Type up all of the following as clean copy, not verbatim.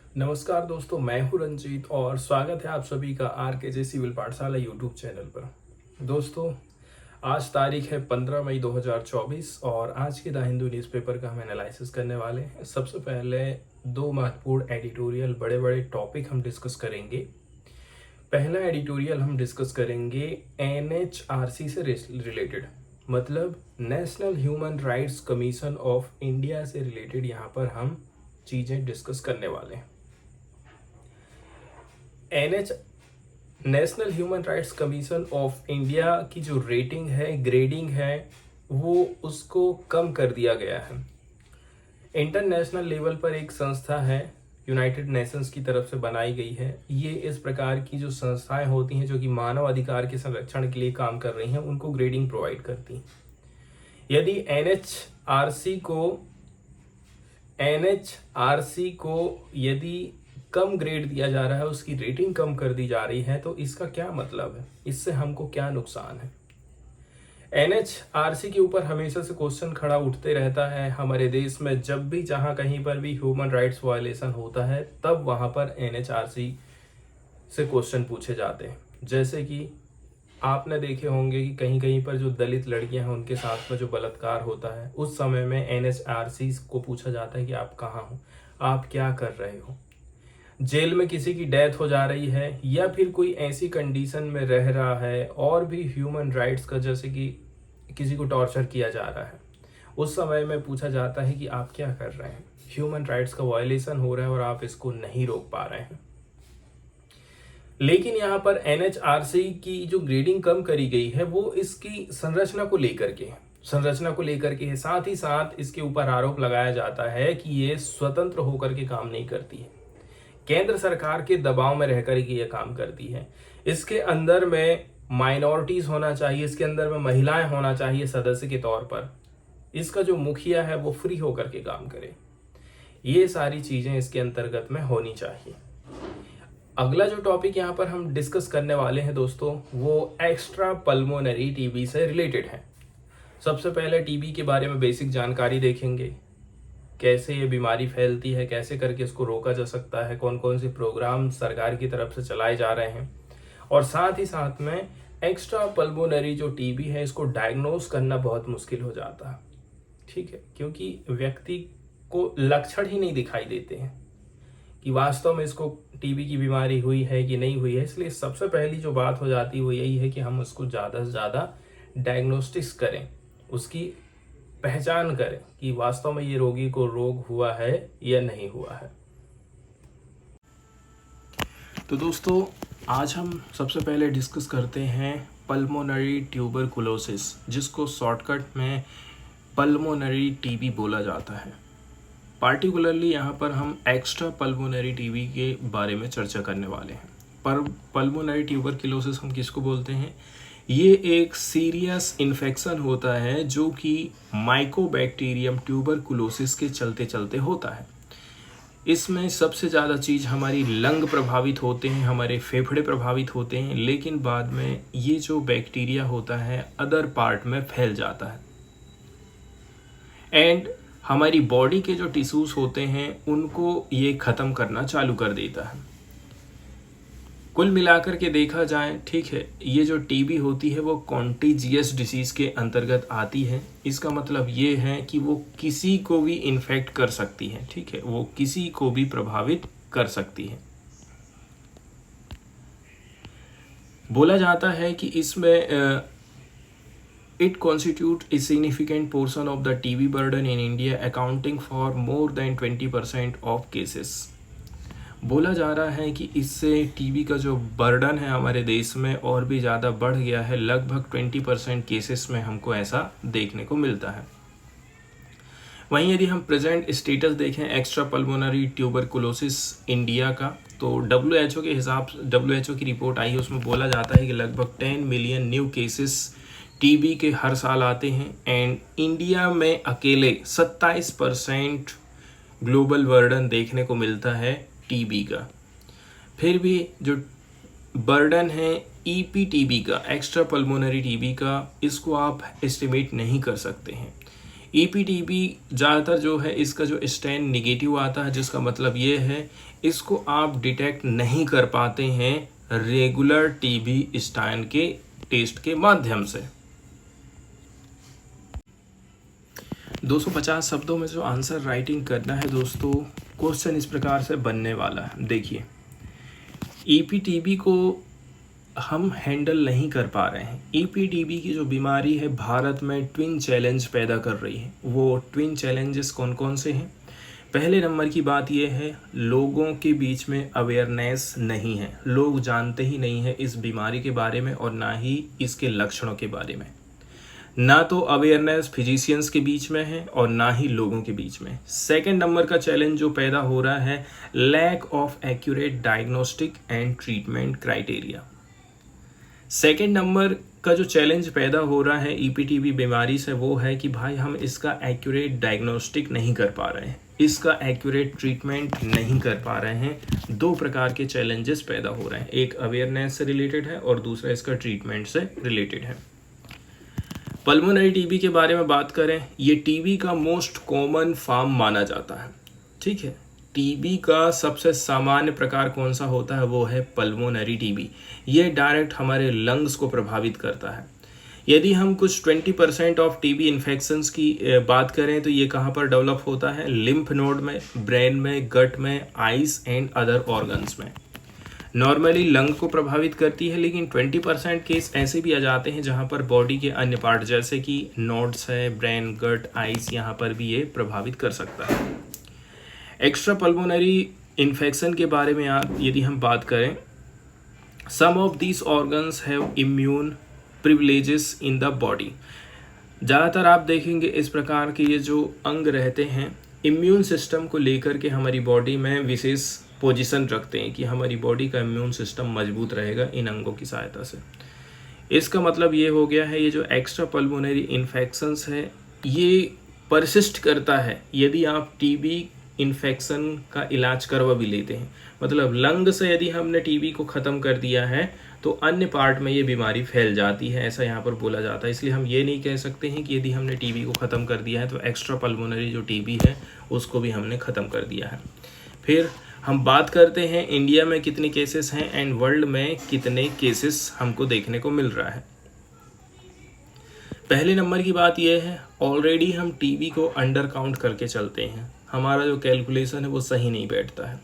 नमस्कार दोस्तों, मैं हूं रंजीत और स्वागत है आप सभी का आर के जे सिविल पाठशाला यूट्यूब चैनल पर। दोस्तों, आज तारीख है 15 मई 2024 और आज के द हिंदू न्यूज़पेपर का हम एनालिसिस करने वाले हैं। सबसे पहले दो महत्वपूर्ण एडिटोरियल बड़े बड़े टॉपिक हम डिस्कस करेंगे। पहला एडिटोरियल हम डिस्कस करेंगे NHRC से रिलेटेड, मतलब national Human Rights Commission of India से रिलेटेड यहाँ पर हम चीज़ें डिस्कस करने वाले हैं। National Human Rights Commission of India की जो रेटिंग है, ग्रेडिंग है, वो उसको कम कर दिया गया है। इंटरनेशनल लेवल पर एक संस्था है, यूनाइटेड नेशंस की तरफ से बनाई गई है। ये इस प्रकार की जो संस्थाएं होती हैं जो कि मानव अधिकार के संरक्षण के लिए काम कर रही हैं, उनको ग्रेडिंग प्रोवाइड करती हैं। यदि NHRC को यदि कम ग्रेड दिया जा रहा है, उसकी रेटिंग कम कर दी जा रही है, तो इसका क्या मतलब है, इससे हमको क्या नुकसान है। NHRC के ऊपर हमेशा से क्वेश्चन खड़ा उठते रहता है हमारे देश में। जब भी जहां कहीं पर भी ह्यूमन राइट्स वायलेशन होता है, तब वहां पर NHRC से क्वेश्चन पूछे जाते हैं। जैसे कि आपने देखे होंगे कि कहीं कहीं पर जो दलित लड़कियां हैं, उनके साथ में जो बलात्कार होता है, उस समय में NHRC को पूछा जाता है कि आप कहाँ हो, आप क्या कर रहे हो। जेल में किसी की डेथ हो जा रही है या फिर कोई ऐसी कंडीशन में रह रहा है और भी ह्यूमन राइट्स का, जैसे कि किसी को टॉर्चर किया जा रहा है, उस समय में पूछा जाता है कि आप क्या कर रहे हैं। ह्यूमन राइट्स का वायलेशन हो रहा है और आप इसको नहीं रोक पा रहे हैं। लेकिन यहाँ पर NHRC की जो ग्रेडिंग कम करी गई है, वो इसकी संरचना को लेकर के है। साथ ही साथ इसके ऊपर आरोप लगाया जाता है कि ये स्वतंत्र होकर के काम नहीं करती है, केंद्र सरकार के दबाव में रहकर के ये काम करती है। इसके अंदर में माइनॉरिटीज होना चाहिए, इसके अंदर में महिलाएं होना चाहिए सदस्य के तौर पर। इसका जो मुखिया है वो फ्री होकर के काम करे। ये सारी चीजें इसके अंतर्गत में होनी चाहिए। अगला जो टॉपिक यहाँ पर हम डिस्कस करने वाले हैं दोस्तों, वो एक्स्ट्रा पल्मोनरी टीबी से रिलेटेड है। सबसे पहले टीबी के बारे में बेसिक जानकारी देखेंगे, कैसे ये बीमारी फैलती है, कैसे करके इसको रोका जा सकता है, कौन कौन से प्रोग्राम सरकार की तरफ से चलाए जा रहे हैं, और साथ ही साथ में एक्स्ट्रा पल्मोनरी जो टीबी है, इसको डायग्नोस करना बहुत मुश्किल हो जाता है। ठीक है, क्योंकि व्यक्ति को लक्षण ही नहीं दिखाई देते हैं कि वास्तव में इसको टीबी की बीमारी हुई है कि नहीं हुई है। इसलिए सबसे पहली जो बात हो जाती है वो यही है कि हम उसको ज़्यादा से ज़्यादा डायग्नोस्टिक्स करें, उसकी पहचान करें कि वास्तव में ये रोगी को रोग हुआ है या नहीं हुआ है। तो दोस्तों, आज हम सबसे पहले डिस्कस करते हैं पल्मोनरी ट्यूबरकुलोसिस, जिसको शॉर्टकट में पल्मोनरी टीबी बोला जाता है। पार्टिकुलरली यहाँ पर हम एक्स्ट्रा पल्मोनरी टीबी के बारे में चर्चा करने वाले हैं। पर पल्मोनरी ट्यूबरकुलोसिस हम किसको बोलते हैं? ये एक सीरियस इन्फेक्शन होता है जो कि माइकोबैक्टीरियम ट्यूबरकुलोसिस के चलते चलते होता है। इसमें सबसे ज़्यादा चीज़ हमारी लंग प्रभावित होते हैं, हमारे फेफड़े प्रभावित होते हैं, लेकिन बाद में ये जो बैक्टीरिया होता है अदर पार्ट में फैल जाता है एंड हमारी बॉडी के जो टिश्यूज़ होते हैं उनको ये ख़त्म करना चालू कर देता है। कुल मिलाकर के देखा जाए, ठीक है, ये जो टीबी होती है वो कॉन्टीजियस डिसीज़ के अंतर्गत आती है। इसका मतलब ये है कि वो किसी को भी इन्फेक्ट कर सकती है, ठीक है, वो किसी को भी प्रभावित कर सकती है। बोला जाता है कि इसमें It constitutes a significant portion of the TB burden in India, accounting for more than 20% of cases. बोला जा रहा है कि इससे टीबी का जो बर्डन है हमारे देश में और भी ज़्यादा बढ़ गया है। लगभग 20% केसेस में हमको ऐसा देखने को मिलता है। वहीं यदि हम प्रेजेंट स्टेटस देखें एक्स्ट्रा पल्मोनरी ट्यूबरकुलोसिस इंडिया का, तो WHO के हिसाब से, WHO की रिपोर्ट आई है, उसमें बोला जाता है कि लगभग 10 मिलियन न्यू केसेस टीबी के हर साल आते हैं एंड इंडिया में अकेले 27% ग्लोबल बर्डन देखने को मिलता है टीबी का। फिर भी जो बर्डन है EPTB का, एक्स्ट्रा पल्मोनरी टीबी का, इसको आप एस्टिमेट नहीं कर सकते हैं। ईपीटीबी ज़्यादातर जो है इसका जो स्टैन निगेटिव आता है, जिसका मतलब ये है इसको आप डिटेक्ट नहीं कर पाते हैं रेगुलर टीबी स्टैन के टेस्ट के माध्यम से। 250 शब्दों में जो आंसर राइटिंग करना है दोस्तों, क्वेश्चन इस प्रकार से बनने वाला है। देखिए, ईपीटीबी को हम हैंडल नहीं कर पा रहे हैं। ईपीटीबी की जो बीमारी है भारत में ट्विन चैलेंज पैदा कर रही है। वो ट्विन चैलेंजेस कौन कौन से हैं? पहले नंबर की बात यह है, लोगों के बीच में अवेयरनेस नहीं है। लोग जानते ही नहीं है इस बीमारी के बारे में और ना ही इसके लक्षणों के बारे में। ना तो अवेयरनेस फिजिशियंस के बीच में है और ना ही लोगों के बीच में। सेकंड नंबर का चैलेंज जो पैदा हो रहा है, lack of accurate diagnostic and treatment criteria. Second number का जो चैलेंज पैदा हो रहा है ईपीटीबी बीमारी से, वो है कि भाई हम इसका एक्यूरेट डायग्नोस्टिक नहीं कर पा रहे हैं, इसका एक्यूरेट ट्रीटमेंट नहीं कर पा रहे हैं। दो प्रकार के चैलेंजेस पैदा हो रहे हैं, एक अवेयरनेस से रिलेटेड है और दूसरा इसका ट्रीटमेंट से रिलेटेड है। पल्मोनरी टीबी के बारे में बात करें, ये टीबी का मोस्ट कॉमन फॉर्म माना जाता है। ठीक है, टीबी का सबसे सामान्य प्रकार कौन सा होता है? वो है पल्मोनरी टीबी। ये डायरेक्ट हमारे लंग्स को प्रभावित करता है। यदि हम कुछ 20% ऑफ टीबी इन्फेक्शंस की बात करें तो ये कहाँ पर डेवलप होता है? लिम्फ नोड में, ब्रेन में, गट में, आइज एंड अदर ऑर्गन्स में। नॉर्मली लंग को प्रभावित करती है, लेकिन 20% केस ऐसे भी आ जाते हैं जहाँ पर बॉडी के अन्य पार्ट जैसे कि नोड्स है, ब्रेन, गट, आइज, यहाँ पर भी ये प्रभावित कर सकता है। एक्स्ट्रा पल्मोनरी इन्फेक्शन के बारे में यदि हम बात करें, some of these organs have immune privileges in the body. ज़्यादातर आप देखेंगे इस प्रकार के ये जो अंग रहते हैं इम्यून सिस्टम को लेकर के हमारी बॉडी में विशेष पोजीशन रखते हैं कि हमारी बॉडी का इम्यून सिस्टम मजबूत रहेगा इन अंगों की सहायता से। इसका मतलब ये हो गया है, ये जो एक्स्ट्रा पल्मोनरी इन्फेक्शंस है ये परसिस्ट करता है यदि आप टीबी इन्फेक्शन का इलाज करवा भी लेते हैं। मतलब लंग से यदि हमने टीबी को ख़त्म कर दिया है तो अन्य पार्ट में ये बीमारी फैल जाती है, ऐसा यहाँ पर बोला जाता है। इसलिए हम ये नहीं कह सकते हैं कि यदि हमने टीबी को ख़त्म कर दिया है तो एक्स्ट्रा पल्मोनरी जो टीबी है उसको भी हमने ख़त्म कर दिया है। फिर हम बात करते हैं इंडिया में कितने केसेस हैं एंड वर्ल्ड में कितने केसेस हमको देखने को मिल रहा है। पहले नंबर की बात यह है, ऑलरेडी हम टीबी को अंडर काउंट करके चलते हैं। हमारा जो कैलकुलेशन है वो सही नहीं बैठता है।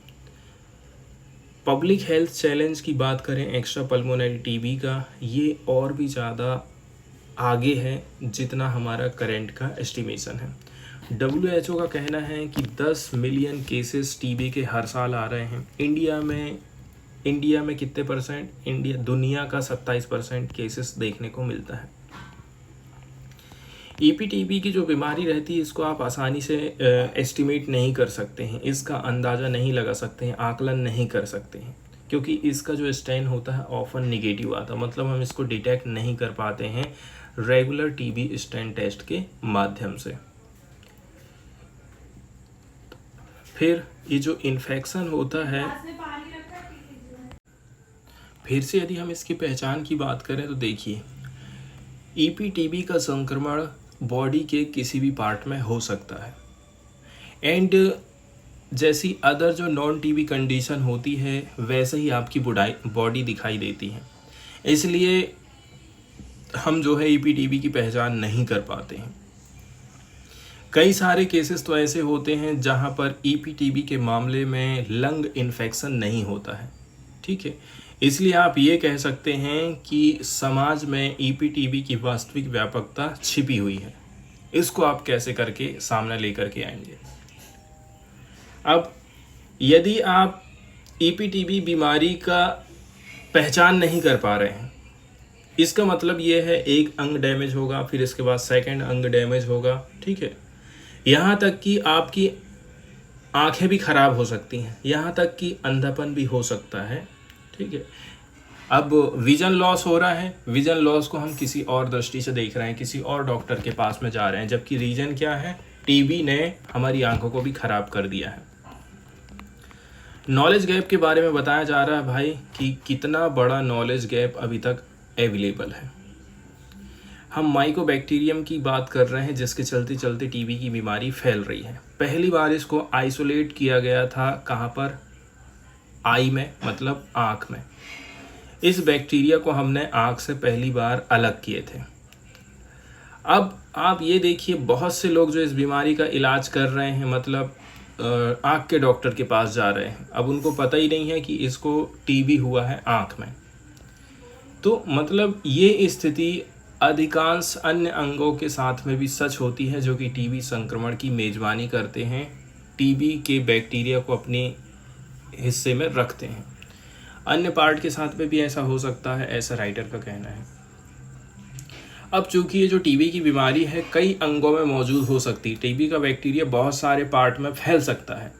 पब्लिक हेल्थ चैलेंज की बात करें एक्स्ट्रा पल्मोनरी टीबी का, ये और भी ज़्यादा आगे है जितना हमारा करंट का एस्टिमेशन है। WHO का कहना है कि 10 मिलियन केसेस टीबी के हर साल आ रहे हैं। इंडिया में कितने परसेंट? दुनिया का 27% केसेस देखने को मिलता है। ईपीटीबी की जो बीमारी रहती है इसको आप आसानी से एस्टिमेट नहीं कर सकते हैं, इसका अंदाज़ा नहीं लगा सकते हैं, आकलन नहीं कर सकते हैं, क्योंकि इसका जो स्टैन होता है ऑफन निगेटिव आता है। मतलब हम इसको डिटेक्ट नहीं कर पाते हैं रेगुलर टीबी स्टैन टेस्ट के माध्यम से। फिर ये जो इन्फेक्शन होता है, फिर से यदि हम इसकी पहचान की बात करें तो देखिए, ईपीटीबी का संक्रमण बॉडी के किसी भी पार्ट में हो सकता है एंड जैसी अदर जो नॉन टीबी कंडीशन होती है वैसे ही आपकी बॉडी दिखाई देती है। इसलिए हम जो है ईपीटीबी की पहचान नहीं कर पाते हैं। कई सारे केसेस तो ऐसे होते हैं जहां पर ईपीटीबी के मामले में लंग इन्फेक्शन नहीं होता है। ठीक है, इसलिए आप ये कह सकते हैं कि समाज में ईपीटीबी की वास्तविक व्यापकता छिपी हुई है। इसको आप कैसे करके सामने लेकर के आएंगे? अब यदि आप ईपीटीबी बीमारी का पहचान नहीं कर पा रहे हैं, इसका मतलब ये है एक अंग डैमेज होगा, फिर इसके बाद सेकंड अंग डैमेज होगा। ठीक है, यहाँ तक कि आपकी आंखें भी खराब हो सकती हैं, यहाँ तक कि अंधापन भी हो सकता है। ठीक है, अब विजन लॉस हो रहा है, विजन लॉस को हम किसी और दृष्टि से देख रहे हैं, किसी और डॉक्टर के पास में जा रहे हैं, जबकि रीजन क्या है? टीबी ने हमारी आंखों को भी खराब कर दिया है। नॉलेज गैप के बारे में बताया जा रहा है भाई कि कितना बड़ा नॉलेज गैप अभी तक अवेलेबल है। हम माइकोबैक्टीरियम की बात कर रहे हैं जिसके चलते चलते टीबी की बीमारी फैल रही है। पहली बार इसको आइसोलेट किया गया था कहाँ पर? आई में, मतलब आँख में। इस बैक्टीरिया को हमने आँख से पहली बार अलग किए थे। अब आप ये देखिए, बहुत से लोग जो इस बीमारी का इलाज कर रहे हैं, मतलब आँख के डॉक्टर के पास जा रहे हैं, अब उनको पता ही नहीं है कि इसको टीबी हुआ है आँख में। तो मतलब ये स्थिति अधिकांश अन्य अंगों के साथ में भी सच होती है जो कि टीबी संक्रमण की मेज़बानी करते हैं, टीबी के बैक्टीरिया को अपने हिस्से में रखते हैं। अन्य पार्ट के साथ में भी ऐसा हो सकता है, ऐसा राइटर का कहना है। अब चूंकि ये जो टीबी की बीमारी है कई अंगों में मौजूद हो सकती है, टीबी का बैक्टीरिया बहुत सारे पार्ट में फैल सकता है,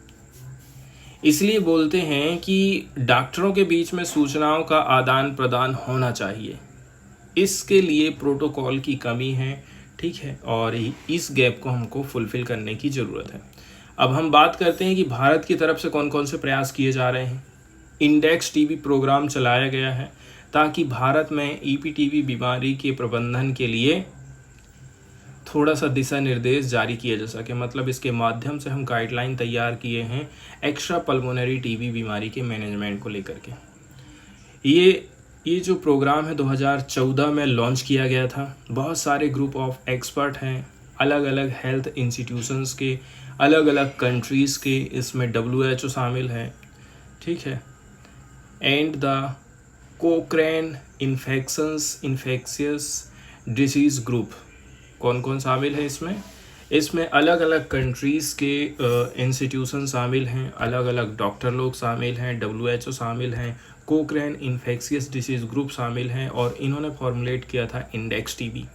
इसलिए बोलते हैं कि डॉक्टरों के बीच में सूचनाओं का आदान प्रदान होना चाहिए। इसके लिए प्रोटोकॉल की कमी है, ठीक है, और इस गैप को हमको फुलफिल करने की ज़रूरत है। अब हम बात करते हैं कि भारत की तरफ से कौन कौन से प्रयास किए जा रहे हैं। इंडेक्स टीबी प्रोग्राम चलाया गया है ताकि भारत में ईपीटीबी बीमारी के प्रबंधन के लिए थोड़ा सा दिशा निर्देश जारी किया जा सके। मतलब इसके माध्यम से हम गाइडलाइन तैयार किए हैं एक्स्ट्रा पल्मोनरी टीबी बीमारी के मैनेजमेंट को लेकर के। ये जो प्रोग्राम है 2014 में लॉन्च किया गया था। बहुत सारे ग्रुप ऑफ एक्सपर्ट हैं, अलग अलग हेल्थ इंस्टीट्यूशंस के, अलग अलग कंट्रीज़ के, इसमें WHO शामिल है, ठीक है, and the Cochrane infectious disease group. कौन कौन शामिल है इसमें अलग अलग कंट्रीज़ के इंस्टीट्यूशन शामिल हैं, अलग अलग डॉक्टर लोग शामिल हैं, WHO शामिल हैं, कोक्रेन इन्फेक्शियस डिसीज़ ग्रुप शामिल हैं, और इन्होंने फॉर्मुलेट किया था इंडेक्स टीबी।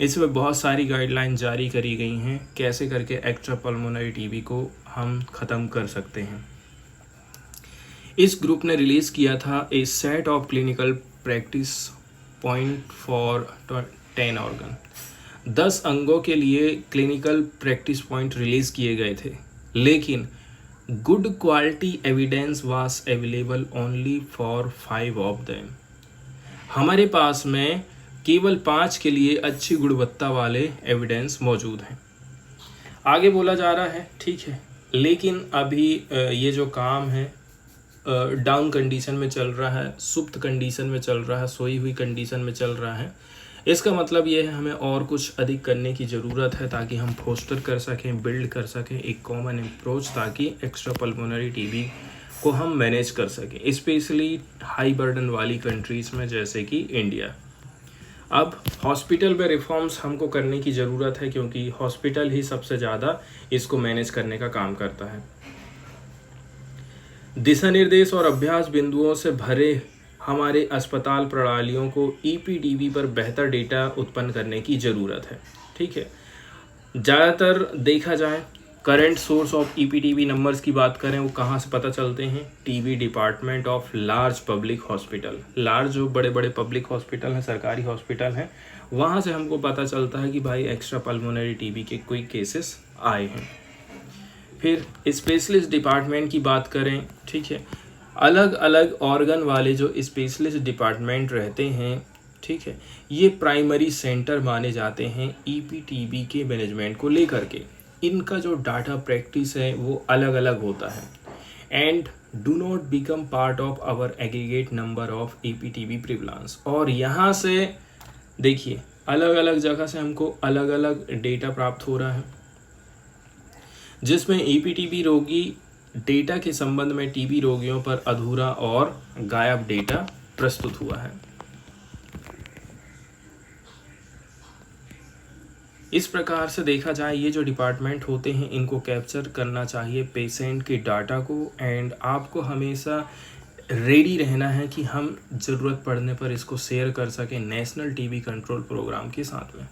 इसमें बहुत सारी गाइडलाइन जारी करी गई हैं कैसे करके एक्स्ट्रा पल्मोनरी टीबी को हम ख़त्म कर सकते हैं। इस ग्रुप ने रिलीज़ किया था a set of clinical practice point for 10 organ. 10 अंगों के लिए क्लिनिकल प्रैक्टिस पॉइंट रिलीज़ किए गए थे, लेकिन good quality evidence was available only for 5 of them. हमारे पास में केवल 5 के लिए अच्छी गुणवत्ता वाले एविडेंस मौजूद हैं। आगे बोला जा रहा है, ठीक है, लेकिन अभी ये जो काम है डाउन कंडीशन में चल रहा है, सुप्त कंडीशन में चल रहा है, सोई हुई कंडीशन में चल रहा है। इसका मतलब ये है हमें और कुछ अधिक करने की ज़रूरत है ताकि हम फोस्टर कर सकें, बिल्ड कर सकें एक कॉमन अप्रोच, ताकि एक्स्ट्रा पल्मोनरी टीबी को हम मैनेज कर सकें, स्पेशली हाई बर्डन वाली कंट्रीज़ में जैसे कि इंडिया। अब हॉस्पिटल में रिफॉर्म्स हमको करने की ज़रूरत है क्योंकि हॉस्पिटल ही सबसे ज़्यादा इसको मैनेज करने का काम करता है। दिशा निर्देश और अभ्यास बिंदुओं से भरे हमारे अस्पताल प्रणालियों को ईपीटीबी पर बेहतर डेटा उत्पन्न करने की ज़रूरत है, ठीक है। ज़्यादातर देखा जाए करंट सोर्स ऑफ ईपीटीबी नंबर्स की बात करें, वो कहाँ से पता चलते हैं? TB department of large public hospital. Large जो बड़े बड़े पब्लिक हॉस्पिटल हैं, सरकारी हॉस्पिटल हैं, वहाँ से हमको पता चलता है कि भाई एक्स्ट्रा पल्मोनरी टीबी के कोई केसेस आए हैं। फिर स्पेशलिस्ट डिपार्टमेंट की बात करें, ठीक है, अलग अलग ऑर्गन वाले जो स्पेशलिस्ट डिपार्टमेंट रहते हैं, ठीक है, ये प्राइमरी सेंटर माने जाते हैं ईपीटीबी के मैनेजमेंट को लेकर के। इनका जो डाटा प्रैक्टिस है वो अलग अलग होता है and do not become part of our aggregate number of EPTB prevalence. और यहाँ से देखिए अलग अलग जगह से हमको अलग अलग डेटा प्राप्त हो रहा है, जिसमें ईपीटीबी रोगी डेटा के संबंध में टीबी रोगियों पर अधूरा और गायब डेटा प्रस्तुत हुआ है। इस प्रकार से देखा जाए ये जो डिपार्टमेंट होते हैं इनको कैप्चर करना चाहिए पेशेंट के डाटा को, एंड आपको हमेशा रेडी रहना है कि हम ज़रूरत पड़ने पर इसको शेयर कर सकें नेशनल टीबी कंट्रोल प्रोग्राम के साथ में।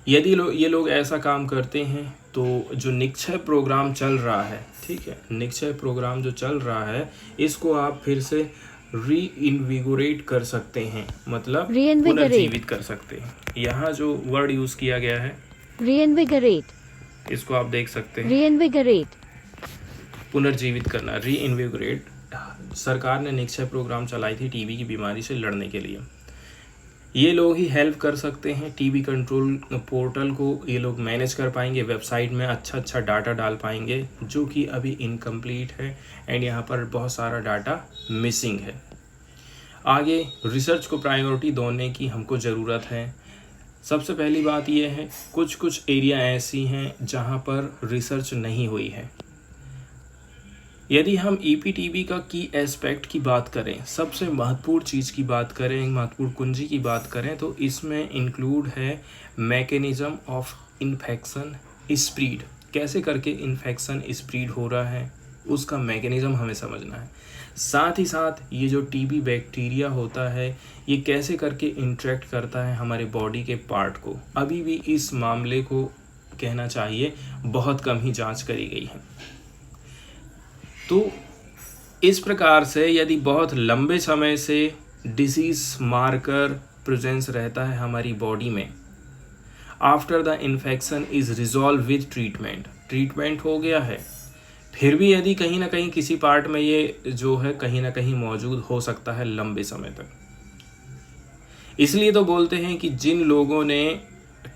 यदि ये लोग ऐसा काम करते हैं तो जो निक्षय प्रोग्राम चल रहा है, ठीक है, निक्षय प्रोग्राम जो चल रहा है इसको आप फिर से री इन्विगोरेट कर सकते हैं, मतलब पुनर्जीवित कर सकते हैं। यहाँ जो वर्ड यूज़ किया गया है रीइन्विगोरेट, इसको आप देख सकते हैं, रीइन्विगोरेट, पुनर्जीवित करना, रीइन्विगोरेट। सरकार ने निक्षय प्रोग्राम चलाई थी टीबी की बीमारी से लड़ने के लिए। ये लोग ही हेल्प कर सकते हैं। टीबी कंट्रोल पोर्टल को ये लोग मैनेज कर पाएंगे, वेबसाइट में अच्छा अच्छा डाटा डाल पाएंगे जो कि अभी इनकम्प्लीट है एंड यहाँ पर बहुत सारा डाटा मिसिंग है। आगे रिसर्च को प्रायोरिटी देने की हमको ज़रूरत है। सबसे पहली बात यह है, कुछ कुछ एरिया ऐसी हैं जहाँ पर रिसर्च नहीं हुई है। यदि हम ईपीटीबी का की एस्पेक्ट की बात करें, सबसे महत्वपूर्ण चीज़ की बात करें, महत्वपूर्ण कुंजी की बात करें, तो इसमें इंक्लूड है मैकेनिज़्म ऑफ इन्फेक्शन स्प्रीड। कैसे करके इन्फेक्शन स्प्रीड हो रहा है उसका मैकेनिज़्म हमें समझना है। साथ ही साथ ये जो टीबी बैक्टीरिया होता है ये कैसे करके इंटरेक्ट करता है हमारे बॉडी के पार्ट को, अभी भी इस मामले को कहना चाहिए बहुत कम ही जांच करी गई है। तो इस प्रकार से यदि बहुत लंबे समय से डिसीज़ मार्कर प्रेजेंस रहता है हमारी बॉडी में, after the infection is resolve with treatment हो गया है, फिर भी यदि कहीं ना कहीं किसी पार्ट में ये जो है कहीं ना कहीं मौजूद हो सकता है लंबे समय तक। इसलिए तो बोलते हैं कि जिन लोगों ने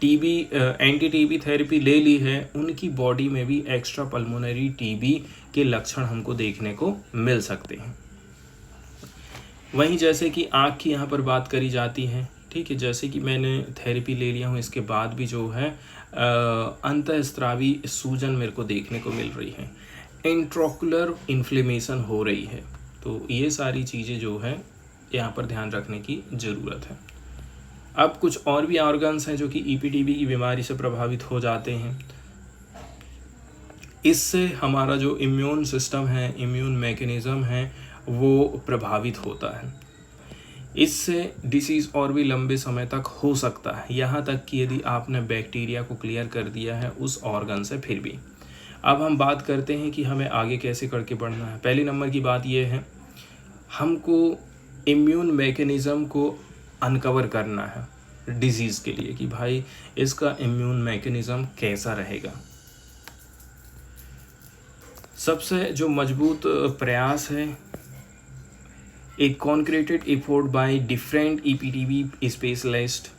टीबी एंटी टीबी थेरेपी ले ली है उनकी बॉडी में भी एक्स्ट्रा पल्मोनरी टीबी के लक्षण हमको देखने को मिल सकते हैं। वहीं जैसे कि आँख की यहाँ पर बात करी जाती है, ठीक है, जैसे कि मैंने थेरेपी ले लिया हूँ इसके बाद भी जो है अंतःस्रावी सूजन मेरे को देखने को मिल रही है, इंट्राओक्युलर इन्फ्लेमेशन हो रही है। तो ये सारी चीज़ें जो है यहाँ पर ध्यान रखने की ज़रूरत है। अब कुछ और भी ऑर्गन्स हैं जो कि ईपीटीबी की बीमारी से प्रभावित हो जाते हैं। इससे हमारा जो इम्यून सिस्टम है, इम्यून मैकेनिज़्म है, वो प्रभावित होता है। इससे डिसीज़ और भी लंबे समय तक हो सकता है, यहाँ तक कि यदि आपने बैक्टीरिया को क्लियर कर दिया है उस ऑर्गन से फिर भी। अब हम बात करते हैं कि हमें आगे कैसे करके बढ़ना है। पहली नंबर की बात यह है, हमको इम्यून मैकेनिज़्म को अनकवर करना है डिजीज़ के लिए कि भाई इसका इम्यून मैकेनिज़्म कैसा रहेगा। सबसे जो मजबूत प्रयास है, एक concerted effort by different EPTB specialist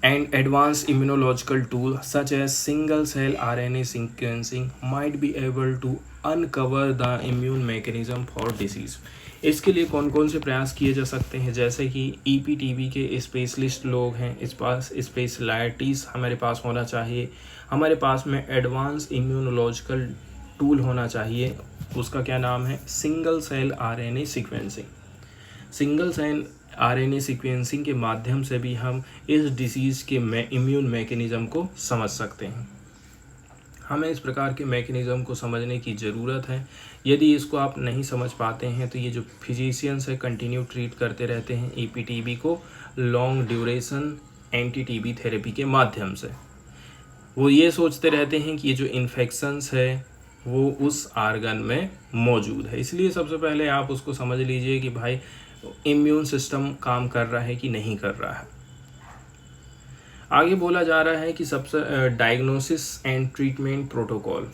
and advanced immunological tool such as single cell RNA sequencing might be able to uncover the immune mechanism for disease। इसके लिए कौन कौन से प्रयास किए जा सकते हैं, जैसे कि ईपीटीबी के स्पेशलिस्ट लोग हैं, इस पास स्पेशलिटीज़ हमारे पास होना चाहिए, हमारे पास में एडवांस इम्यूनोलॉजिकल टूल होना चाहिए, उसका क्या नाम है, single cell RNA sequencing. Single cell RNA sequencing के माध्यम से भी हम इस डिसीज़ के इम्यून मैकेनिज़्म को समझ सकते हैं। हमें इस प्रकार के मैकेनिज़्म को समझने की ज़रूरत है। यदि इसको आप नहीं समझ पाते हैं तो ये जो फिजिशियंस है कंटिन्यू ट्रीट करते रहते हैं ईपीटीबी को long duration anti TB therapy के माध्यम से। वो ये सोचते रहते हैं कि ये जो इन्फेक्शंस है वो उस आर्गन में मौजूद है। इसलिए सबसे पहले आप उसको समझ लीजिए कि भाई इम्यून सिस्टम काम कर रहा है कि नहीं कर रहा है। आगे बोला जा रहा है कि सबसे डायग्नोसिस एंड ट्रीटमेंट प्रोटोकॉल,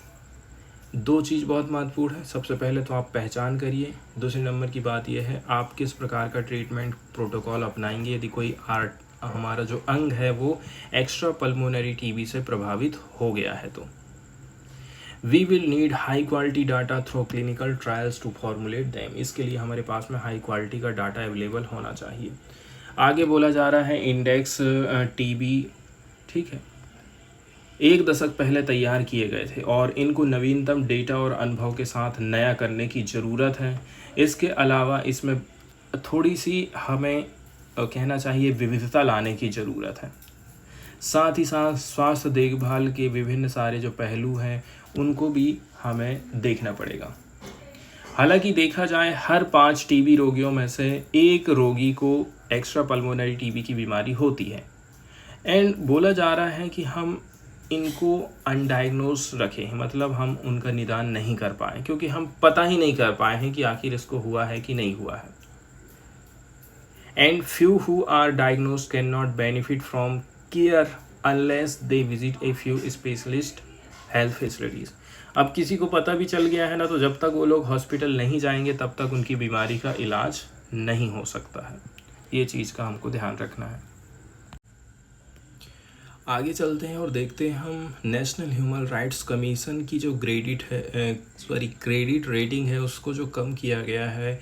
दो चीज़ बहुत महत्वपूर्ण है। सबसे पहले तो आप पहचान करिए, दूसरे नंबर की बात यह है आप किस प्रकार का ट्रीटमेंट प्रोटोकॉल अपनाएंगे यदि कोई हमारा जो अंग है वो एक्स्ट्रा पल्मोनरी टीबी से प्रभावित हो गया है। तो we will need high quality data through clinical trials to formulate them. इसके लिए हमारे पास में हाई क्वालिटी का डाटा अवेलेबल होना चाहिए। आगे बोला जा रहा है इंडेक्स टीबी, ठीक है, 1 दशक पहले तैयार किए गए थे और इनको नवीनतम डेटा और अनुभव के साथ नया करने की ज़रूरत है। इसके अलावा इसमें थोड़ी सी हमें कहना चाहिए विविधता लाने की ज़रूरत है। साथ ही साथ स्वास्थ्य देखभाल के विभिन्न सारे जो पहलू हैं उनको भी हमें देखना पड़ेगा। हालांकि देखा जाए हर 5 टीबी रोगियों में से 1 रोगी को एक्स्ट्रा पल्मोनरी टीबी की बीमारी होती है एंड बोला जा रहा है कि हम इनको अनडायग्नोस रखें, मतलब हम उनका निदान नहीं कर पाए क्योंकि हम पता ही नहीं कर पाए हैं कि आखिर इसको हुआ है कि नहीं हुआ है। And few who are diagnosed can not benefit from care unless they visit a few specialist health facilities. अब किसी को पता भी चल गया है ना, तो जब तक वो लोग हॉस्पिटल नहीं जाएंगे तब तक उनकी बीमारी का इलाज नहीं हो सकता है। ये चीज़ का हमको ध्यान रखना है। आगे चलते हैं और देखते हैं हम नेशनल ह्यूमन राइट्स कमीशन की जो क्रेडिट रेटिंग है उसको जो कम किया गया है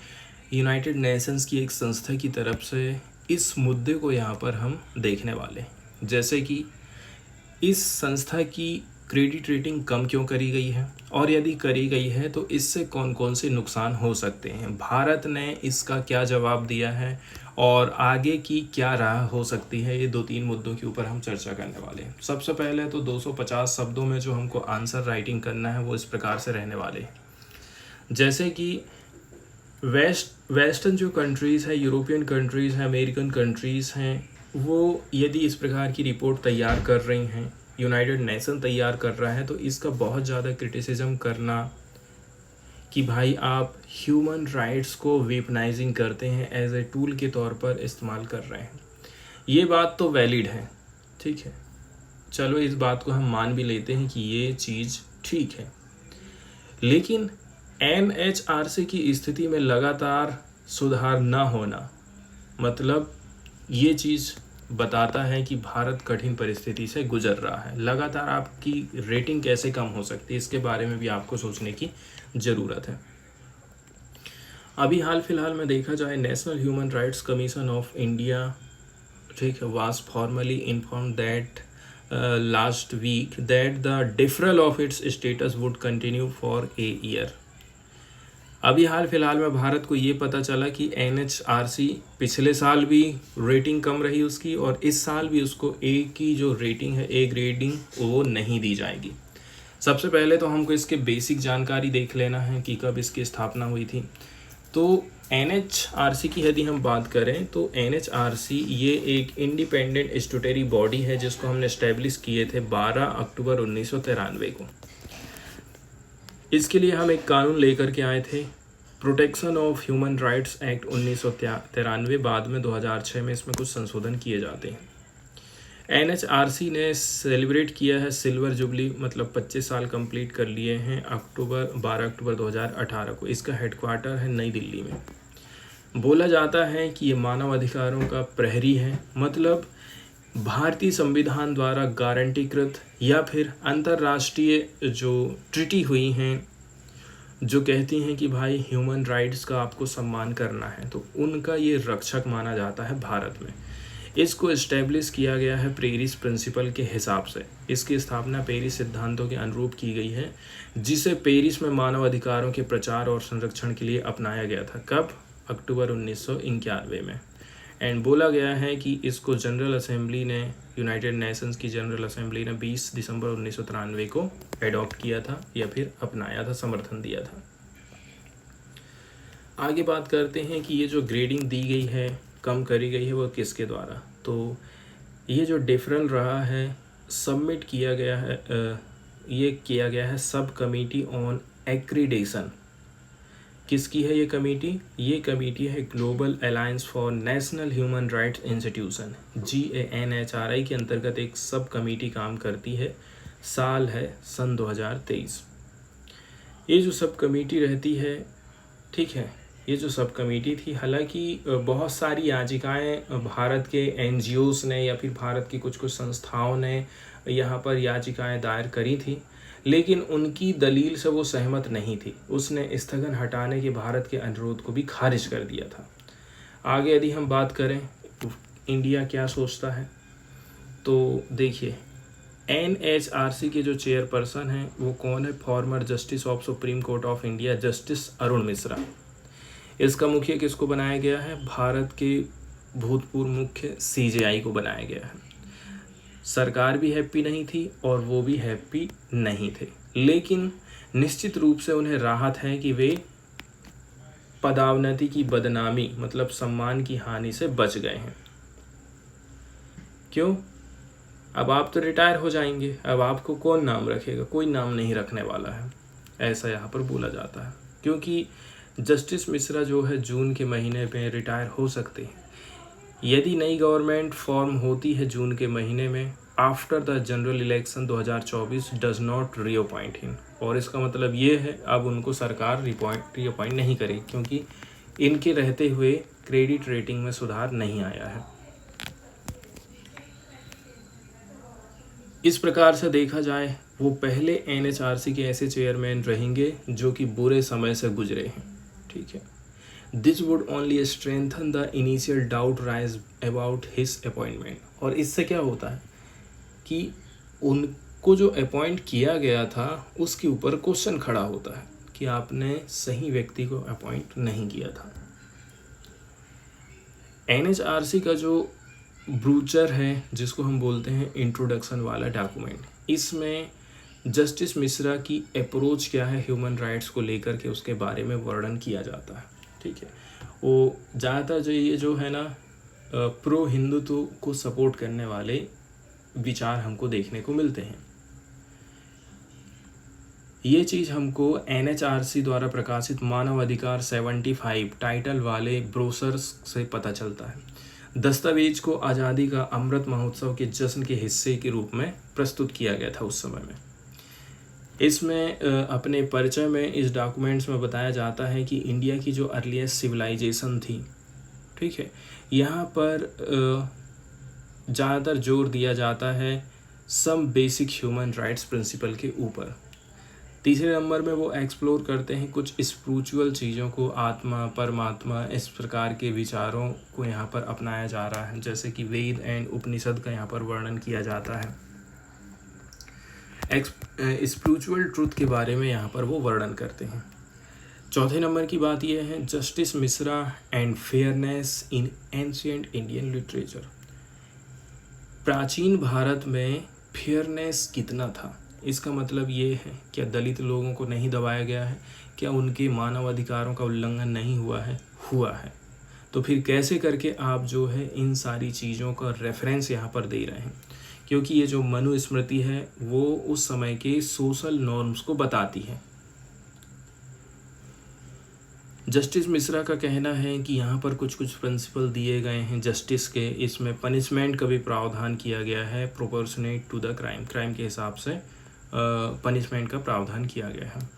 यूनाइटेड नेशंस की एक संस्था की तरफ से। इस मुद्दे को यहाँ पर हम देखने वाले हैं, जैसे कि इस संस्था की क्रेडिट रेटिंग कम क्यों करी गई है और यदि करी गई है तो इससे कौन कौन से नुकसान हो सकते हैं, भारत ने इसका क्या जवाब दिया है और आगे की क्या राह हो सकती है। ये 2-3 मुद्दों के ऊपर हम चर्चा करने वाले हैं। सबसे पहले तो 250 शब्दों में जो हमको आंसर राइटिंग करना है वो इस प्रकार से रहने वाले हैं, जैसे कि वेस्टर्न जो कंट्रीज़ है, यूरोपियन कंट्रीज़ हैं, अमेरिकन कंट्रीज़ हैं, वो यदि इस प्रकार की रिपोर्ट तैयार कर रही हैं, यूनाइटेड नेशन तैयार कर रहा है, तो इसका बहुत ज़्यादा क्रिटिसिज्म करना कि भाई आप ह्यूमन राइट्स को वेपनाइजिंग करते हैं, एज ए टूल के तौर पर इस्तेमाल कर रहे हैं, ये बात तो वैलिड है, ठीक है, चलो इस बात को हम मान भी लेते हैं कि ये चीज़ ठीक है। लेकिन NHRC की स्थिति में लगातार सुधार न होना मतलब ये चीज़ बताता है कि भारत कठिन परिस्थिति से गुजर रहा है। लगातार आपकी रेटिंग कैसे कम हो सकती है, इसके बारे में भी आपको सोचने की ज़रूरत है। अभी हाल फिलहाल में देखा जाए, National Human Rights Commission of India, ठीक है, was formally inform that last week that the deferral of its status would continue for a year. अभी हाल फिलहाल में भारत को ये पता चला कि NHRC पिछले साल भी रेटिंग कम रही उसकी और इस साल भी उसको A की जो रेटिंग है, A ग्रेडिंग, वो नहीं दी जाएगी। सबसे पहले तो हमको इसके बेसिक जानकारी देख लेना है कि कब इसकी स्थापना हुई थी। तो NHRC की यदि हम बात करें तो NHRC ये एक इंडिपेंडेंट स्टैट्यूटरी बॉडी है जिसको हमने इस्टेब्लिश किए थे 12 अक्टूबर 1993 को। इसके लिए हम एक कानून लेकर के आए थे, protection of human rights act 1993। बाद में 2006 में इसमें कुछ संशोधन किए जाते हैं। NHRC ने सेलिब्रेट किया है सिल्वर जुबली, मतलब 25 साल कंप्लीट कर लिए हैं 12 अक्टूबर 2018 को। इसका हेडक्वार्टर है नई दिल्ली में। बोला जाता है कि ये मानव अधिकारों का प्रहरी है, मतलब भारतीय संविधान द्वारा गारंटीकृत या फिर अंतर्राष्ट्रीय जो ट्रीटी हुई हैं जो कहती हैं कि भाई ह्यूमन राइट्स का आपको सम्मान करना है, तो उनका ये रक्षक माना जाता है भारत में। इसको इस्टेब्लिश किया गया है पेरिस प्रिंसिपल के हिसाब से। इसकी स्थापना पेरिस सिद्धांतों के अनुरूप की गई है, जिसे पेरिस में मानव अधिकारों के प्रचार और संरक्षण के लिए अपनाया गया था। कब? अक्टूबर 1991 में। एंड बोला गया है कि इसको जनरल असेंबली ने, यूनाइटेड नेशंस की जनरल असेंबली ने 20 दिसंबर 1993 को एडॉप्ट किया था या फिर अपनाया था, समर्थन दिया था। आगे बात करते हैं कि ये जो ग्रेडिंग दी गई है, कम करी गई है, वो किसके द्वारा। तो ये जो डिफरल रहा है, सबमिट किया गया है, ये किया गया है सब कमेटी ऑन एक्रीडेशन। किसकी है ये कमेटी? ये कमेटी है global alliance for national Human rights institution, GANHRI के अंतर्गत एक सब कमेटी काम करती है। साल है सन 2023। ये जो सब कमेटी रहती है, ठीक है, ये जो सब कमेटी थी, हालांकि बहुत सारी याचिकाएं भारत के NGOs ने या फिर भारत की कुछ संस्थाओं ने यहाँ पर याचिकाएं दायर करी थी, लेकिन उनकी दलील से वो सहमत नहीं थी। उसने स्थगन हटाने के भारत के अनुरोध को भी खारिज कर दिया था। आगे यदि हम बात करें इंडिया क्या सोचता है, तो देखिए NHRC के जो चेयरपर्सन हैं वो कौन है? Former justice of supreme court of India, justice Arun Mishra. इसका मुखिया किसको बनाया गया है? भारत के भूतपूर्व मुख्य CJI को बनाया गया है। सरकार भी हैप्पी नहीं थी और वो भी हैप्पी नहीं थे, लेकिन निश्चित रूप से उन्हें राहत है कि वे पदावनति की बदनामी, मतलब सम्मान की हानि से बच गए हैं। क्यों? अब आप तो रिटायर हो जाएंगे, अब आपको कौन नाम रखेगा? कोई नाम नहीं रखने वाला है, ऐसा यहाँ पर बोला जाता है, क्योंकि जस्टिस मिश्रा जो है जून के महीने में रिटायर हो सकते हैं। यदि नई गवर्नमेंट फॉर्म होती है जून के महीने में, after the general election 2024 does not reappoint him, और इसका मतलब ये है अब उनको सरकार रीअपॉइंट नहीं करेगी, क्योंकि इनके रहते हुए क्रेडिट रेटिंग में सुधार नहीं आया है। इस प्रकार से देखा जाए वो पहले एनएचआरसी के ऐसे चेयरमैन रहेंगे जो कि बुरे समय से गुजरे हैं। ठीक है, this would only strengthen the initial doubt rise about his appointment. और इससे क्या होता है कि उनको जो अपॉइंट किया गया था उसके ऊपर क्वेश्चन खड़ा होता है कि आपने सही व्यक्ति को अपॉइंट नहीं किया था। एनएचआरसी का जो ब्रूचर है, जिसको हम बोलते हैं इंट्रोडक्शन वाला डॉक्यूमेंट, इसमें जस्टिस मिश्रा की अप्रोच क्या है ह्यूमन राइट्स को लेकर के उसके बारे में वर्णन किया जाता है। ठीक है, वो ज़्यादातर जो ये जो है ना प्रो हिंदुत्व को सपोर्ट करने वाले विचार हमको देखने को मिलते हैं। ये चीज़ हमको एनएचआरसी द्वारा प्रकाशित मानव अधिकार 75 टाइटल वाले ब्रोशर्स से पता चलता है। दस्तावेज को आज़ादी का अमृत महोत्सव के जश्न के हिस्से के रूप में प्रस्तुत किया गया था उस समय में। इसमें अपने परिचय में इस डॉक्यूमेंट्स में बताया जाता है कि इंडिया की जो अर्लीस्ट सिविलाइजेशन थी, ठीक है, यहाँ पर ज़्यादातर जोर दिया जाता है some basic human rights principle के ऊपर। तीसरे नंबर में वो एक्सप्लोर करते हैं कुछ स्पिरिचुअल चीज़ों को, आत्मा, परमात्मा, इस प्रकार के विचारों को यहाँ पर अपनाया जा रहा है, जैसे कि वेद एंड उपनिषद का यहाँ पर वर्णन किया जाता है। स्पिरिचुअल ट्रूथ के बारे में यहाँ पर वो वर्णन करते हैं। चौथे नंबर की बात यह है justice Mishra and fairness in ancient Indian literature. प्राचीन भारत में फेयरनेस कितना था, इसका मतलब ये है क्या दलित लोगों को नहीं दबाया गया है, क्या उनके मानव अधिकारों का उल्लंघन नहीं हुआ है? हुआ है। तो फिर कैसे करके आप जो है इन सारी चीज़ों का रेफरेंस यहाँ पर दे रहे हैं, क्योंकि ये जो मनुस्मृति है वो उस समय के सोशल नॉर्म्स को बताती है। जस्टिस मिश्रा का कहना है कि यहाँ पर कुछ कुछ प्रिंसिपल दिए गए हैं जस्टिस के, इसमें पनिशमेंट का भी प्रावधान किया गया है proportionate to the crime, crime के हिसाब से पनिशमेंट का प्रावधान किया गया है।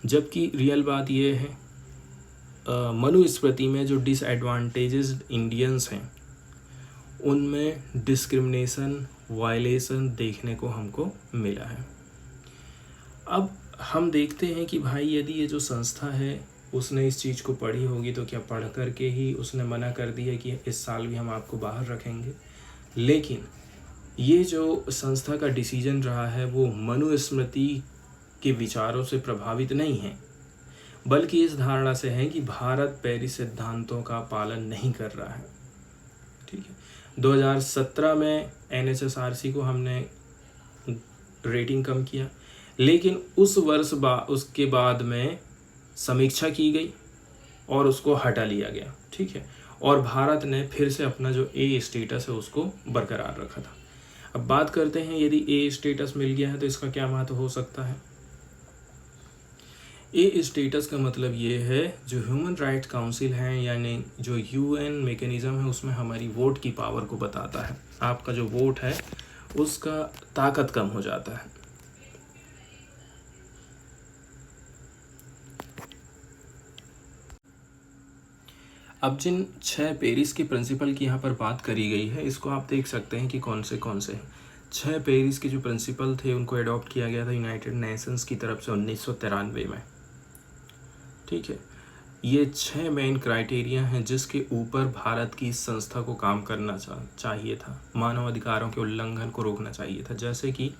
जबकि रियल बात यह है मनुस्मृति में जो डिसएडवांटेजेस इंडियंस हैं उनमें डिस्क्रिमिनेशन, वायलेशन देखने को हमको मिला है। अब हम देखते हैं कि भाई यदि ये जो संस्था है उसने इस चीज़ को पढ़ी होगी तो क्या पढ़ करके ही उसने मना कर दिया कि इस साल भी हम आपको बाहर रखेंगे। लेकिन ये जो संस्था का डिसीजन रहा है वो मनुस्मृति के विचारों से प्रभावित नहीं है, बल्कि इस धारणा से है कि भारत पेरिस सिद्धांतों का पालन नहीं कर रहा है। ठीक है, 2017 में एनएचआरसी को हमने रेटिंग कम किया, लेकिन उस वर्ष उसके बाद में समीक्षा की गई और उसको हटा लिया गया। ठीक है, और भारत ने फिर से अपना जो ए स्टेटस है उसको बरकरार रखा था। अब बात करते हैं यदि ए स्टेटस मिल गया है तो इसका क्या महत्व हो सकता है। ए स्टेटस का मतलब ये है जो ह्यूमन राइट्स काउंसिल है यानी जो यूएन मैकेनिज्म है उसमें हमारी वोट की पावर को बताता है। आपका जो वोट है उसका ताकत कम हो जाता है। अब जिन 6 पेरिस के प्रिंसिपल की यहाँ पर बात करी गई है इसको आप देख सकते हैं कि कौन से हैं। 6 पेरिस के जो प्रिंसिपल थे उनको अडॉप्ट किया गया था यूनाइटेड नेशंस की तरफ से 1993 में। ठीक है, ये 6 मेन क्राइटेरिया हैं जिसके ऊपर भारत की इस संस्था को काम करना चाहिए था, मानव अधिकारों के उल्लंघन को रोकना चाहिए था। जैसे कि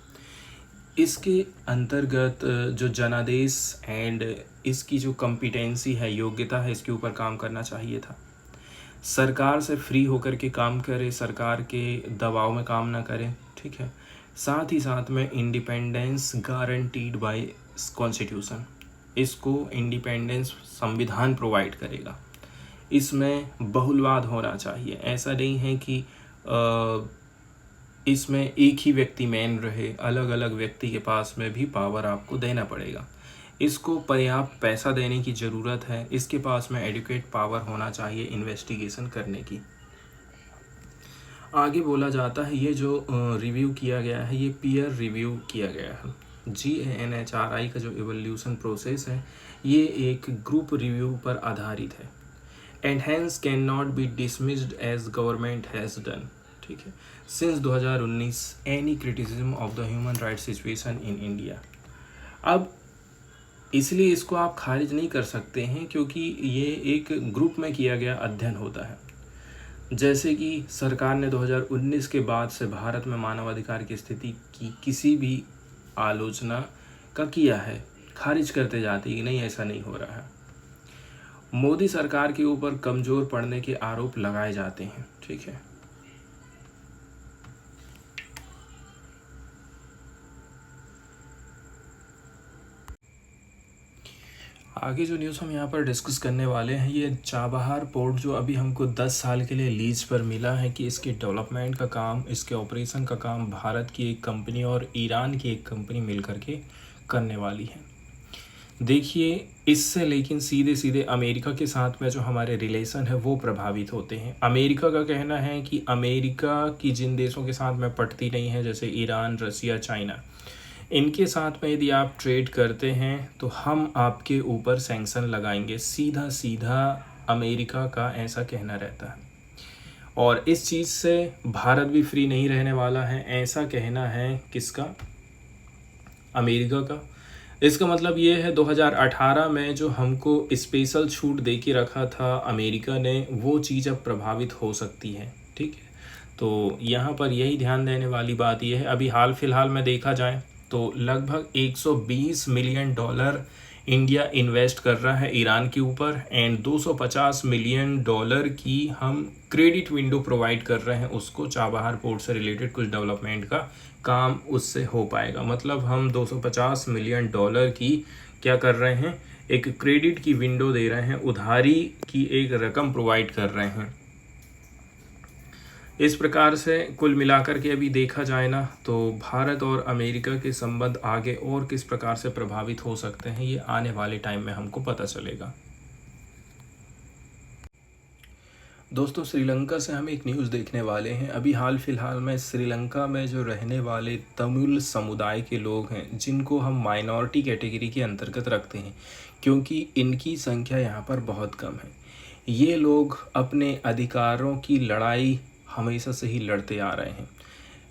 इसके अंतर्गत जो जनादेश एंड इसकी जो कॉम्पिटेंसी है, योग्यता है, इसके ऊपर काम करना चाहिए था। सरकार से फ्री होकर के काम करे, सरकार के दबाव में काम ना करें। ठीक है, साथ ही साथ में इंडिपेंडेंस गारंटीड बाय कॉन्स्टिट्यूशन, इसको इंडिपेंडेंस संविधान प्रोवाइड करेगा। इसमें बहुलवाद होना चाहिए, ऐसा नहीं है कि इसमें एक ही व्यक्ति मेन रहे, अलग अलग व्यक्ति के पास में भी पावर आपको देना पड़ेगा। इसको पर्याप्त पैसा देने की ज़रूरत है, इसके पास में एडुकेट पावर होना चाहिए इन्वेस्टिगेशन करने की। आगे बोला जाता है ये जो रिव्यू किया गया है ये पीयर रिव्यू किया गया है। GANHRI का जो इवोल्यूशन प्रोसेस है ये एक ग्रुप रिव्यू पर आधारित है। And hence can not be dismissed as government has done. ठीक है, since 2019 any criticism of the human rights situation in India. अब इसलिए इसको आप खारिज नहीं कर सकते हैं क्योंकि ये एक ग्रुप में किया गया अध्ययन होता है। जैसे कि सरकार ने 2019 के बाद से भारत में मानवाधिकार की स्थिति की किसी भी आलोचना का किया है, खारिज करते जाती कि नहीं ऐसा नहीं हो रहा है। मोदी सरकार के ऊपर कमज़ोर पड़ने के आरोप लगाए जाते हैं। ठीक है, आगे जो न्यूज़ हम यहाँ पर डिस्कस करने वाले हैं, ये चाबहार पोर्ट जो अभी हमको 10 साल के लिए लीज पर मिला है कि इसके डेवलपमेंट का काम, इसके ऑपरेशन का काम भारत की एक कंपनी और ईरान की एक कंपनी मिल करके करने वाली है। देखिए, इससे लेकिन सीधे सीधे अमेरिका के साथ में जो हमारे रिलेशन है वो प्रभावित होते हैं। अमेरिका का कहना है कि अमेरिका की जिन देशों के साथ में पटती नहीं है, जैसे ईरान, रसिया, चाइना, इनके साथ में यदि आप ट्रेड करते हैं तो हम आपके ऊपर सैंक्शन लगाएंगे। सीधा सीधा अमेरिका का ऐसा कहना रहता है और इस चीज़ से भारत भी फ्री नहीं रहने वाला है, ऐसा कहना है किसका? अमेरिका का। इसका मतलब ये है 2018 में जो हमको स्पेशल छूट दे के रखा था अमेरिका ने, वो चीज़ अब प्रभावित हो सकती है। ठीक है, तो यहाँ पर यही ध्यान देने वाली बात यह है। अभी हाल फिलहाल में देखा जाए तो लगभग 120 मिलियन डॉलर इंडिया इन्वेस्ट कर रहा है ईरान के ऊपर एंड 250 मिलियन डॉलर की हम क्रेडिट विंडो प्रोवाइड कर रहे हैं उसको। चाबहार पोर्ट से रिलेटेड कुछ डेवलपमेंट का काम उससे हो पाएगा। मतलब हम 250 मिलियन डॉलर की क्या कर रहे हैं, एक क्रेडिट की विंडो दे रहे हैं, उधारी की एक रकम प्रोवाइड कर रहे हैं। इस प्रकार से कुल मिलाकर के अभी देखा जाए ना तो भारत और अमेरिका के संबंध आगे और किस प्रकार से प्रभावित हो सकते हैं, ये आने वाले टाइम में हमको पता चलेगा। दोस्तों, श्रीलंका से हम एक न्यूज़ देखने वाले हैं। अभी हाल फिलहाल में श्रीलंका में जो रहने वाले तमिल समुदाय के लोग हैं, जिनको हम माइनॉरिटी कैटेगरी के अंतर्गत रखते हैं क्योंकि इनकी संख्या यहाँ पर बहुत कम है, ये लोग अपने अधिकारों की लड़ाई हमेशा से ही लड़ते आ रहे हैं।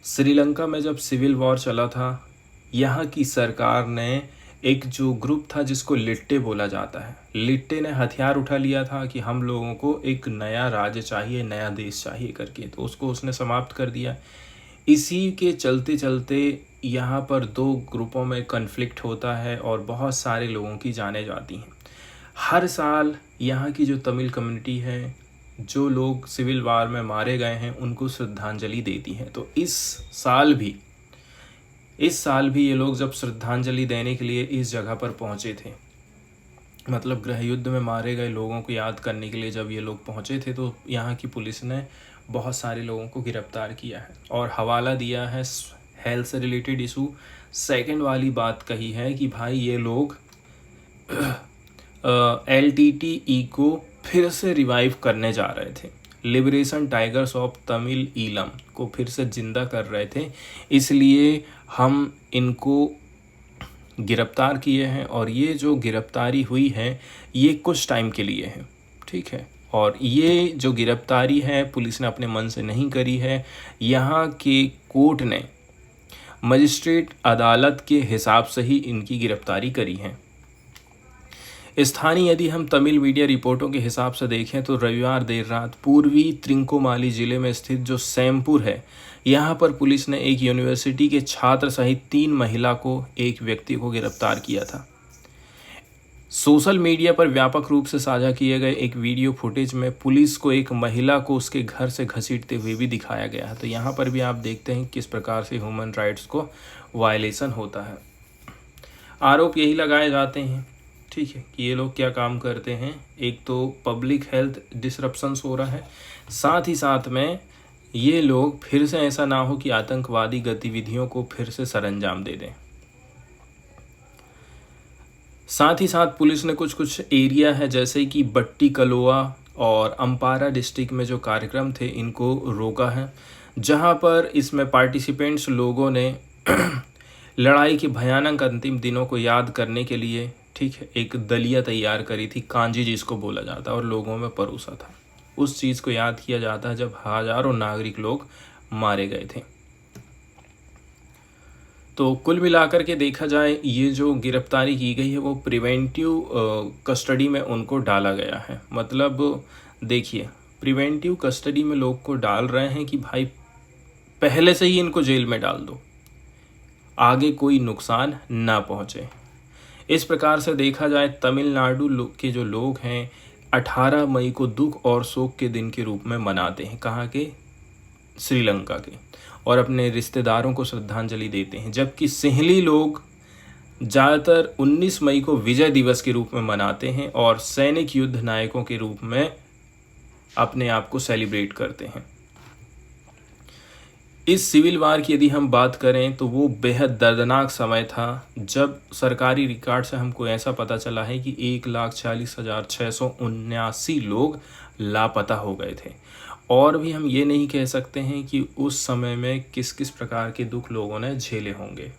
श्रीलंका में जब सिविल वॉर चला था, यहाँ की सरकार ने एक जो ग्रुप था जिसको लिट्टे बोला जाता है, लिट्टे ने हथियार उठा लिया था कि हम लोगों को एक नया राज्य चाहिए, नया देश चाहिए करके, तो उसको उसने समाप्त कर दिया। इसी के चलते चलते यहाँ पर दो ग्रुपों में कन्फ्लिक्ट होता है और बहुत सारे लोगों की जानें जाती हैं। हर साल यहाँ की जो तमिल कम्युनिटी है, जो लोग सिविल वार में मारे गए हैं, उनको श्रद्धांजलि देती है। तो इस साल भी ये लोग जब श्रद्धांजलि देने के लिए इस जगह पर पहुंचे थे, मतलब गृह युद्ध में मारे गए लोगों को याद करने के लिए जब ये लोग पहुंचे थे, तो यहाँ की पुलिस ने बहुत सारे लोगों को गिरफ्तार किया है और हवाला दिया है हेल्थ से रिलेटेड इशू। सेकंड वाली बात कही है कि भाई ये लोग LTTE को फिर से रिवाइव करने जा रहे थे, liberation tigers of Tamil Eelam को फिर से जिंदा कर रहे थे, इसलिए हम इनको गिरफ्तार किए हैं और ये जो गिरफ्तारी हुई है ये कुछ टाइम के लिए है। ठीक है, और ये जो गिरफ्तारी है पुलिस ने अपने मन से नहीं करी है, यहाँ के कोर्ट ने मजिस्ट्रेट अदालत के हिसाब से ही इनकी गिरफ्तारी करी है। स्थानीय यदि हम तमिल मीडिया रिपोर्टों के हिसाब से देखें तो रविवार देर रात पूर्वी त्रिंकोमाली जिले में स्थित जो सैमपुर है, यहाँ पर पुलिस ने एक यूनिवर्सिटी के छात्र सहित 3 महिला को, एक व्यक्ति को गिरफ्तार किया था। सोशल मीडिया पर व्यापक रूप से साझा किए गए एक वीडियो फुटेज में पुलिस को एक महिला को उसके घर से घसीटते हुए भी दिखाया गया है। तो यहाँ पर भी आप देखते हैं किस प्रकार से ह्यूमन राइट्स को वायलेशन होता है। आरोप यही लगाए जाते हैं, ठीक है, कि ये लोग क्या काम करते हैं। एक तो पब्लिक हेल्थ डिसरप्शंस हो रहा है, साथ ही साथ में ये लोग फिर से ऐसा ना हो कि आतंकवादी गतिविधियों को फिर से सरंजाम दे दें। साथ ही साथ पुलिस ने कुछ एरिया है जैसे कि बट्टी कलोआ और अम्पारा डिस्ट्रिक्ट में जो कार्यक्रम थे इनको रोका है, जहां पर इसमें पार्टिसिपेंट्स लोगों ने लड़ाई के भयानक अंतिम दिनों को याद करने के लिए ठीक है, एक दलिया तैयार करी थी, कांजी जिसको बोला जाता है, और लोगों में परोसा था। उस चीज़ को याद किया जाता है जब हजारों नागरिक लोग मारे गए थे। तो कुल मिलाकर के देखा जाए, ये जो गिरफ्तारी की गई है वो प्रिवेंटिव कस्टडी में उनको डाला गया है। मतलब देखिए, प्रिवेंटिव कस्टडी में लोग को डाल रहे हैं कि भाई पहले से ही इनको जेल में डाल दो, आगे कोई नुकसान ना पहुंचे। इस प्रकार से देखा जाए, तमिलनाडु के जो लोग हैं 18 मई को दुख और शोक के दिन के रूप में मनाते हैं। कहाँ के? श्रीलंका के। और अपने रिश्तेदारों को श्रद्धांजलि देते हैं। जबकि सिंहली लोग ज़्यादातर 19 मई को विजय दिवस के रूप में मनाते हैं और सैनिक युद्ध नायकों के रूप में अपने आप को सेलिब्रेट करते हैं। इस सिविल वार की यदि हम बात करें तो वो बेहद दर्दनाक समय था, जब सरकारी रिकॉर्ड से हमको ऐसा पता चला है कि 1,40,679 लोग लापता हो गए थे। और भी हम ये नहीं कह सकते हैं कि उस समय में किस किस प्रकार के दुख लोगों ने झेले होंगे।